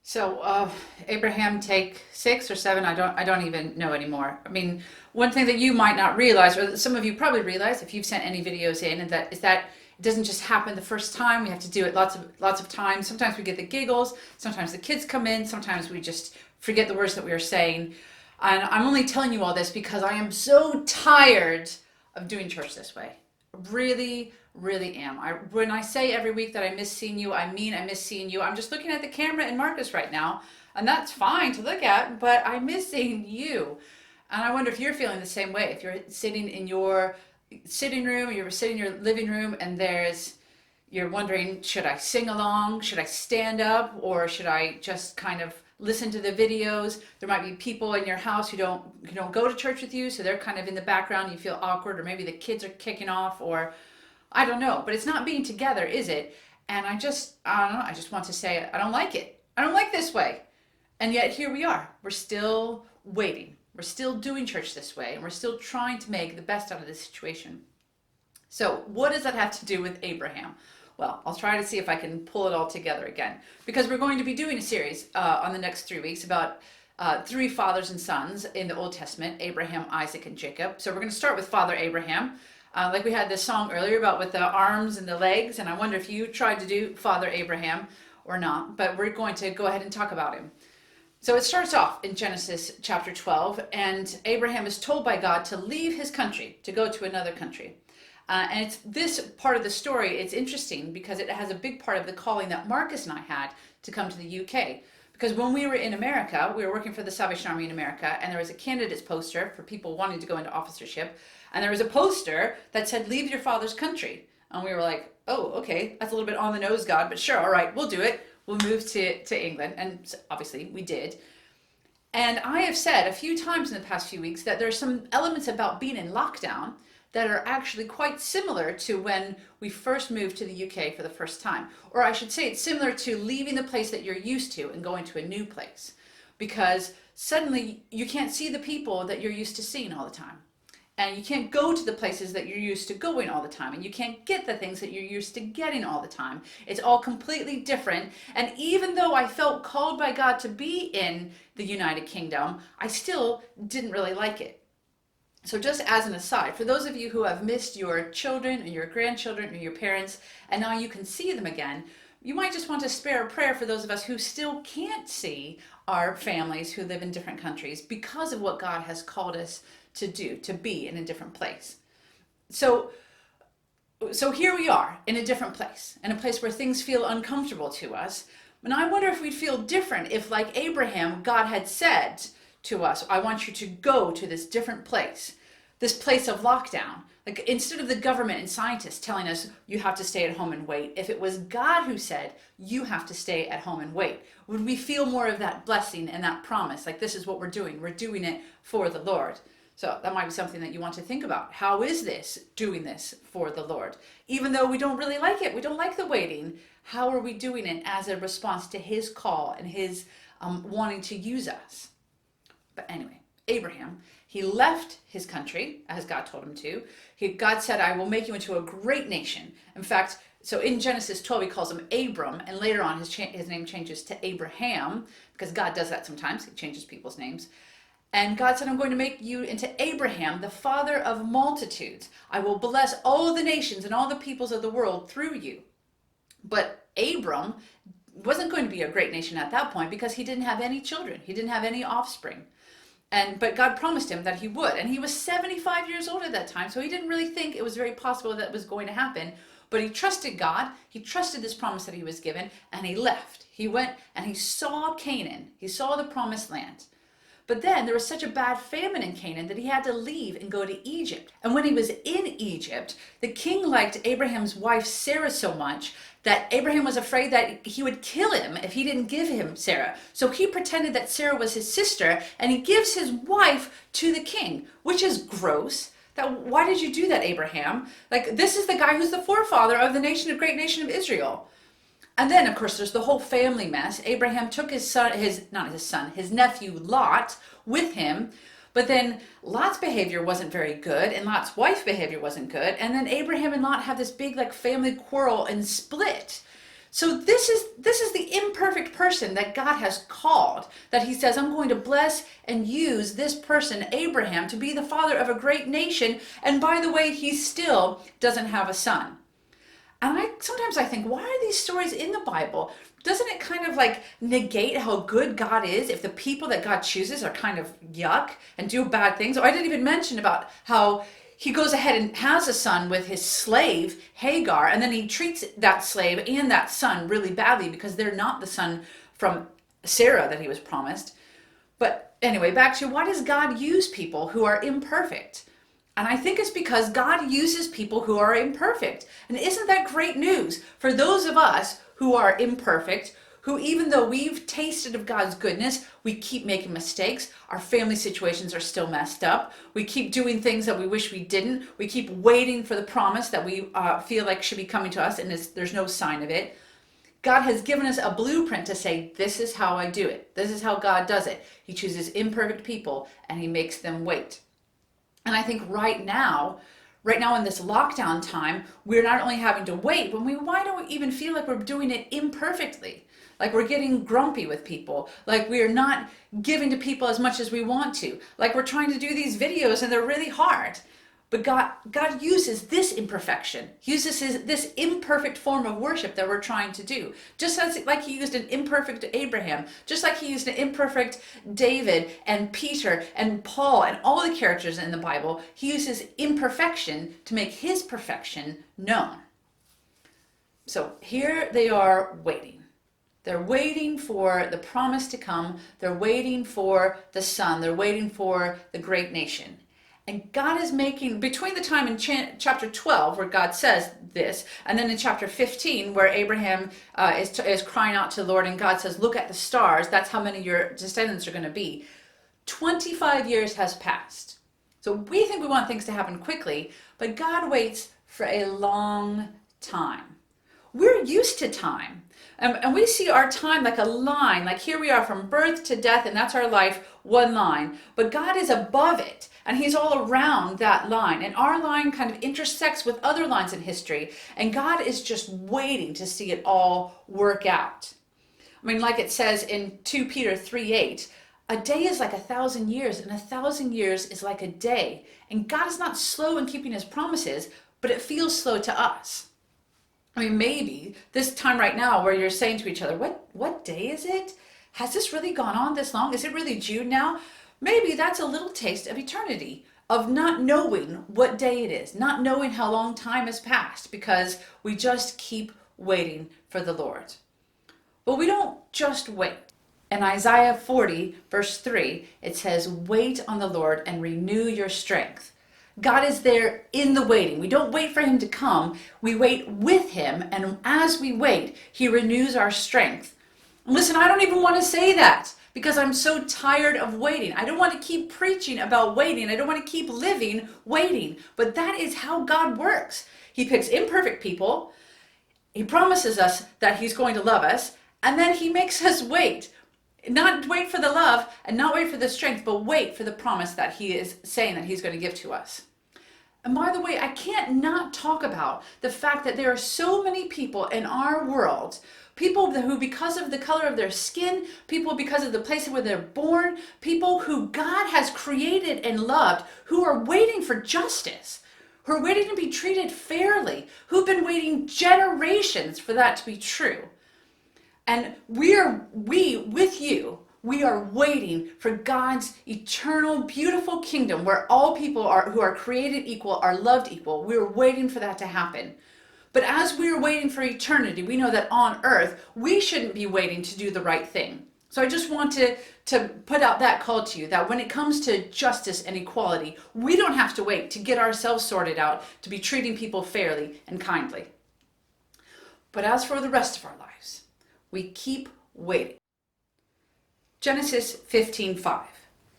So Abraham take 6 or 7. I don't even know anymore. I mean, one thing that you might not realize, or that some of you probably realize, if you've sent any videos in, and that is that it doesn't just happen the first time. We have to do it lots of times. Sometimes we get the giggles. Sometimes the kids come in. Sometimes we just forget the words that we are saying. And I'm only telling you all this because I am so tired of doing church this way. Really, really am. When I say every week that I miss seeing you, I mean I miss seeing you. I'm just looking at the camera and Marcus right now, and that's fine to look at, but I miss seeing you. And I wonder if you're feeling the same way. If you're sitting in your sitting room, or you're sitting in your living room, and you're wondering, should I sing along? Should I stand up? Or should I just kind of listen to the videos? There might be people in your house who don't go to church with you, so they're kind of in the background. You feel awkward, or maybe the kids are kicking off, or I don't know. But it's not being together, is it? And I don't know. I just want to say I don't like it. I don't like this way. And yet here we are. We're still waiting. We're still doing church this way, and we're still trying to make the best out of this situation. So, what does that have to do with Abraham? Well, I'll try to see if I can pull it all together again, because we're going to be doing a series on the next 3 weeks about three fathers and sons in the Old Testament: Abraham, Isaac, and Jacob. So, we're going to start with Father Abraham. Like we had this song earlier about with the arms and the legs, and I wonder if you tried to do Father Abraham or not, but we're going to go ahead and talk about him. So it starts off in Genesis chapter 12, and Abraham is told by God to leave his country, to go to another country. And it's this part of the story, it's interesting because it has a big part of the calling that Marcus and I had to come to the UK. Because when we were in America, we were working for the Salvation Army in America, and there was a candidates poster for people wanting to go into officership. And there was a poster that said, "Leave your father's country." And we were like, oh, okay, that's a little bit on the nose, God, but sure, all right, we'll do it. We'll move to England. And obviously we did. And I have said a few times in the past few weeks that there's some elements about being in lockdown that are actually quite similar to when we first moved to the UK for the first time. Or I should say, it's similar to leaving the place that you're used to and going to a new place. Because suddenly you can't see the people that you're used to seeing all the time. And you can't go to the places that you're used to going all the time, and you can't get the things that you're used to getting all the time. It's all completely different. And even though I felt called by God to be in the United Kingdom, I still didn't really like it. So just as an aside, for those of you who have missed your children or your grandchildren or your parents, and now you can see them again, you might just want to spare a prayer for those of us who still can't see our families who live in different countries because of what God has called us to do, to be in a different place. So so here we are in a different place, in a place where things feel uncomfortable to us. And I wonder if we'd feel different if, like Abraham, God had said to us, I want you to go to this place of lockdown. Like, instead of the government and scientists telling us you have to stay at home and wait, if it was God who said you have to stay at home and wait, would we feel more of that blessing and that promise? Like, this is what we're doing. We're doing it for the Lord. So that might be something that you want to think about. How is this doing this for the Lord? Even though we don't really like it, we don't like the waiting, how are we doing it as a response to his call and his wanting to use us? But anyway, Abraham, he left his country as God told him to. God said, I will make you into a great nation. In fact, so in Genesis 12, he calls him Abram, and later on his name changes to Abraham, because God does that sometimes. He changes people's names. And God said, I'm going to make you into Abraham, the father of multitudes. I will bless all the nations and all the peoples of the world through you. But Abram wasn't going to be a great nation at that point because he didn't have any children. He didn't have any offspring. But God promised him that he would. And he was 75 years old at that time, so he didn't really think it was very possible that it was going to happen. But he trusted God. He trusted this promise that he was given, and he left. He went and he saw Canaan. He saw the promised land. But then there was such a bad famine in Canaan that he had to leave and go to Egypt. And when he was in Egypt, the king liked Abraham's wife Sarah so much that Abraham was afraid that he would kill him if he didn't give him Sarah. So he pretended that Sarah was his sister, and he gives his wife to the king, which is gross. Why did you do that, Abraham? Like, this is the guy who's the forefather of the great nation of Israel. And then, of course, there's the whole family mess. Abraham took his nephew Lot with him. But then Lot's behavior wasn't very good, and Lot's wife's behavior wasn't good. And then Abraham and Lot have this big, like, family quarrel and split. So this is the imperfect person that God has called, that he says, I'm going to bless and use this person, Abraham, to be the father of a great nation. And by the way, he still doesn't have a son. And sometimes I think, why are these stories in the Bible? Doesn't it kind of like negate how good God is if the people that God chooses are kind of yuck and do bad things? Or I didn't even mention about how he goes ahead and has a son with his slave, Hagar, and then he treats that slave and that son really badly because they're not the son from Sarah that he was promised. But anyway, back to, why does God use people who are imperfect? And I think it's because God uses people who are imperfect. And isn't that great news for those of us who are imperfect, who even though we've tasted of God's goodness, we keep making mistakes. Our family situations are still messed up. We keep doing things that we wish we didn't. We keep waiting for the promise that we feel like should be coming to us, and there's no sign of it. God has given us a blueprint to say, this is how I do it. This is how God does it. He chooses imperfect people and he makes them wait. And I think right now in this lockdown time, we're not only having to wait, but why don't we even feel like we're doing it imperfectly? Like we're getting grumpy with people, like we're not giving to people as much as we want to, like we're trying to do these videos and they're really hard. But God uses this imperfection, uses this imperfect form of worship that we're trying to do. Just as like he used an imperfect Abraham, just like he used an imperfect David and Peter and Paul and all the characters in the Bible, he uses imperfection to make his perfection known. So here they are waiting. They're waiting for the promise to come. They're waiting for the son. They're waiting for the great nation. And God is making, between the time in chapter 12 where God says this, and then in chapter 15 where Abraham is crying out to the Lord and God says, look at the stars, that's how many your descendants are going to be. 25 years has passed. So we think we want things to happen quickly, but God waits for a long time. We're used to time. And we see our time like a line, like here we are from birth to death, and that's our life, one line. But God is above it, and he's all around that line. And our line kind of intersects with other lines in history, and God is just waiting to see it all work out. I mean, like it says in 2 Peter 3:8, a day is like 1,000 years, and 1,000 years is like a day. And God is not slow in keeping his promises, but it feels slow to us. I mean, maybe this time right now where you're saying to each other, what day is it? Has this really gone on this long? Is it really June now? Maybe that's a little taste of eternity, of not knowing what day it is, not knowing how long time has passed because we just keep waiting for the Lord. But we don't just wait. In Isaiah 40, verse 3, it says, wait on the Lord and renew your strength. God is there in the waiting. We don't wait for him to come. We wait with him. And as we wait, he renews our strength. Listen, I don't even want to say that because I'm so tired of waiting. I don't want to keep preaching about waiting. I don't want to keep living waiting. But that is how God works. He picks imperfect people. He promises us that he's going to love us. And then he makes us wait. Not wait for the love and not wait for the strength, but wait for the promise that he is saying that he's going to give to us. And by the way, I can't not talk about the fact that there are so many people in our world, people who because of the color of their skin, people because of the place where they're born, people who God has created and loved, who are waiting for justice, who are waiting to be treated fairly, who've been waiting generations for that to be true. And we with you, we are waiting for God's eternal, beautiful kingdom where all people who are created equal are loved equal. We're waiting for that to happen. But as we're waiting for eternity, we know that on earth, we shouldn't be waiting to do the right thing. So I just want to put out that call to you that when it comes to justice and equality, we don't have to wait to get ourselves sorted out, to be treating people fairly and kindly. But as for the rest of our lives, we keep waiting. Genesis 15:5.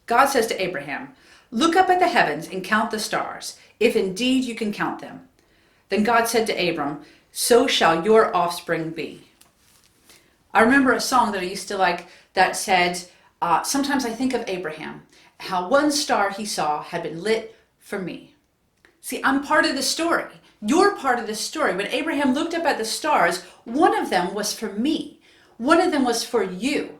God says to Abraham, look up at the heavens and count the stars, if indeed you can count them. Then God said to Abram, so shall your offspring be. I remember a song that I used to like that said, sometimes I think of Abraham, how one star he saw had been lit for me. See, I'm part of the story. You're part of this story. When Abraham looked up at the stars, one of them was for me. One of them was for you.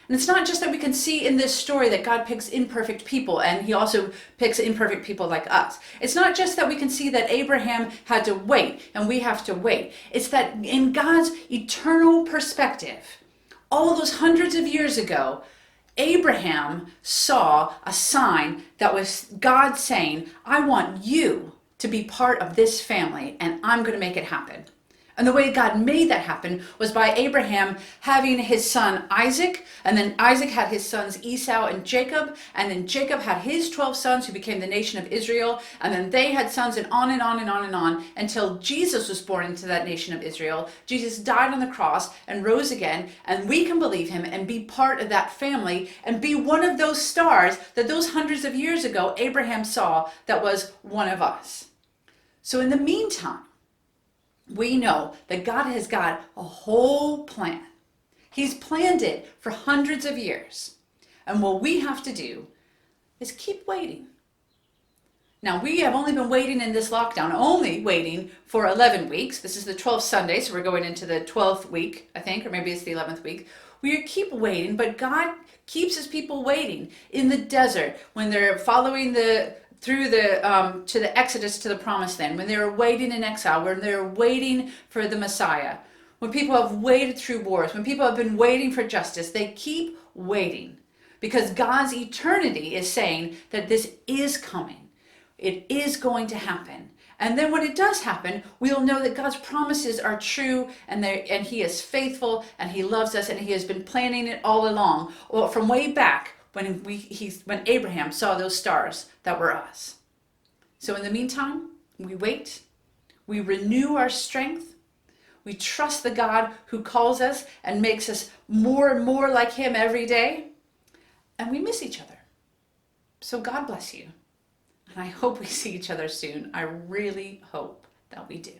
And it's not just that we can see in this story that God picks imperfect people, and he also picks imperfect people like us. It's not just that we can see that Abraham had to wait and we have to wait. It's that in God's eternal perspective, all those hundreds of years ago, Abraham saw a sign that was God saying, I want you to be part of this family, and I'm going to make it happen. And the way God made that happen was by Abraham having his son Isaac, and then Isaac had his sons Esau and Jacob, and then Jacob had his 12 sons who became the nation of Israel, and then they had sons, and on and on and on and on until Jesus was born into that nation of Israel. Jesus died on the cross and rose again, and we can believe him and be part of that family and be one of those stars that those hundreds of years ago Abraham saw that was one of us. So in the meantime, we know that God has got a whole plan. He's planned it for hundreds of years. And what we have to do is keep waiting. Now, we have only been waiting in this lockdown, only waiting for 11 weeks. This is the 12th Sunday, so we're going into the 12th week, I think, or maybe it's the 11th week. We keep waiting, but God keeps his people waiting in the desert when they're following through to the Exodus to the Promised Land, when they were waiting in exile, when they were waiting for the Messiah, when people have waited through wars, when people have been waiting for justice, they keep waiting because God's eternity is saying that this is coming. It is going to happen. And then when it does happen, we'll know that God's promises are true, and he is faithful, and he loves us, and he has been planning it all along, or from way back when Abraham saw those stars that were us. So in the meantime, we wait, we renew our strength, we trust the God who calls us and makes us more and more like him every day, and we miss each other. So God bless you. And I hope we see each other soon. I really hope that we do.